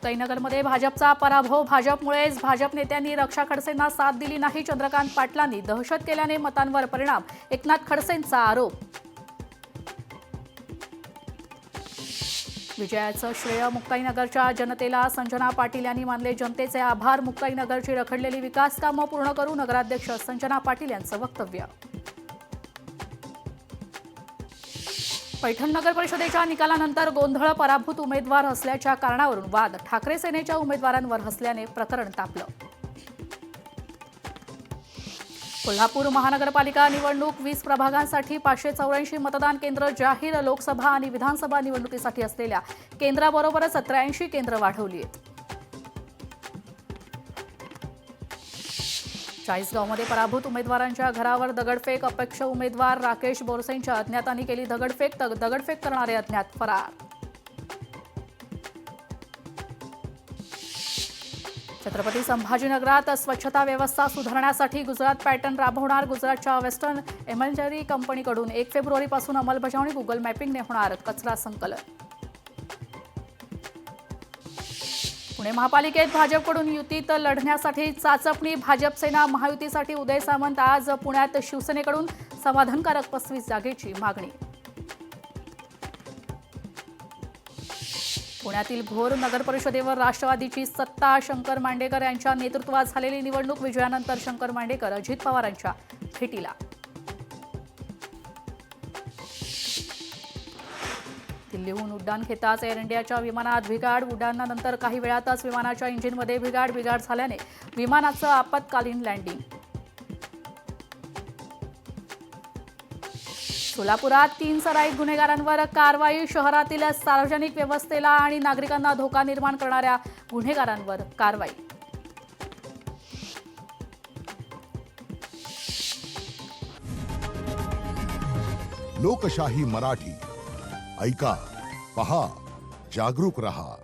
मुक्ताईनगरमध्ये भाजपचा पराभव. भाजपमुळेच भाजप नेत्यांनी रक्षा खडसेंना साथ दिली नाही. चंद्रकांत पाटलांनी दहशत केल्याने मतांवर परिणाम. एकनाथ खडसेंचा आरोप. विजयाचं श्रेय मुक्ताईनगरच्या जनतेला. संजना पाटील यांनी मानले जनतेचे आभार. मुक्ताईनगरची रखडलेली विकास कामं पूर्ण करू. नगराध्यक्ष संजना पाटील यांचं वक्तव्य. पैठण नगर परिषदेच्या निकालानंतर गोंधळ. पराभूत उमेदवार असल्याच्या कारणावरून वाद. ठाकरे सेनेच्या उमेदवारांवर हसल्याने प्रकरण तापलं. कोल्हापूर महानगरपालिका निवडणूक. 20 प्रभागांसाठी 584 मतदान केंद्र जाहीर. लोकसभा आणि विधानसभा निवडणुकीसाठी असलेल्या केंद्राबरोबरच 83 केंद्र वाढवली आहेत. चाळीसगावमध्ये पराभूत उमेदवारांच्या घरावर दगडफेक. अपक्ष उमेदवार राकेश बोरसेंच्या अज्ञातांनी केली दगडफेक. दगडफेक करणारे अज्ञात फरार. छत्रपती संभाजीनगरात स्वच्छता व्यवस्था सुधारण्यासाठी गुजरात पॅटर्न राबवणार. गुजरातच्या वेस्टर्न एमर्जरी कंपनीकडून 1 फेब्रुवारीपासून अंमलबजावणी. गुगल मॅपिंगने होणार कचरा संकलन. पुणे महापालिकेत भाजपकडून युतीत लढण्यासाठी चाचपणी. भाजप सेना महायुतीसाठी उदय सामंत. आज पुण्यात शिवसेनेकडून समाधानकारक 35 जागेची मागणी. पुण्यातील भोर नगर परिषदेवर राष्ट्रवादीची सत्ता. शंकर मांडेकर यांच्या नेतृत्वात झालेली निवडणूक. विजयानंतर शंकर मांडेकर अजित पवारांच्या भेटीला. दिल्लीहून उड्डाण घेताच एअर इंडियाच्या विमानात बिघाड. उड्डाणानंतर काही वेळातच विमानाच्या इंजिनमध्ये बिघाड झाल्याने विमानाचं आपत्कालीन लँडिंग. सोलापुरात 3 सराईत गुन्हेगारांवर कारवाई. शहरातील सार्वजनिक व्यवस्थेला आणि नागरिकांना धोका निर्माण करणाऱ्या गुन्हेगारांवर कारवाई. लोकशाही मराठी ऐका, पहा, जागरूक रहा.